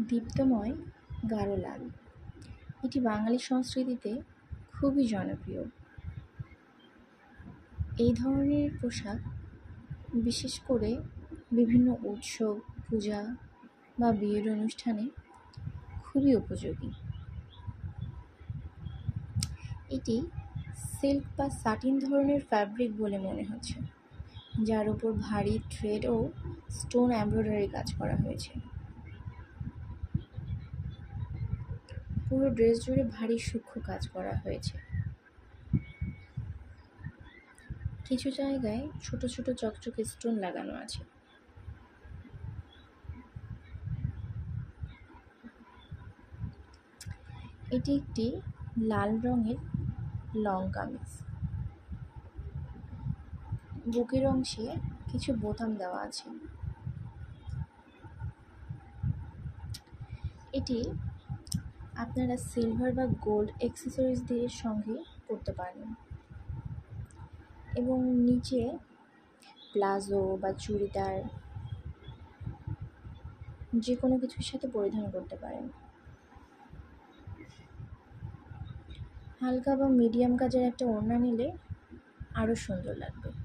দীপ্তময় গাঢ় লাল। এটি বাঙালি সংস্কৃতিতে খুবই জনপ্রিয়। এই ধরনের পোশাক বিশেষ করে বিভিন্ন উৎসব, পূজা বা বিয়ের অনুষ্ঠানে খুবই উপযোগী। এটি সিল্ক বা সাটিন ধরনের ফ্যাব্রিক বলে মনে হচ্ছে, যার উপর ভারী থ্রেড ও স্টোন এমব্রয়ডারি কাজ করা হয়েছে। পুরো ড্রেস জুড়ে ভারী সূক্ষ্ম কাজ করা হয়েছে। কিছু জায়গায় ছোট ছোট চকচকে স্টোন লাগানো আছে। এটি একটি লাল রঙের লং কামিজ। বুকের অংশে কিছু বোতাম দেওয়া আছে। এটি আপনারা সিলভার বা গোল্ড অ্যাক্সেসরিজ দিয়ে সঙ্গে পরতে পারেন এবং নিচে প্লাজো বা চুড়িদার যে কোনো কিছুর সাথে পরিধান করতে পারেন। হালকা বা মিডিয়াম কাজের একটা ওড়না নিলে আরও সুন্দর লাগবে।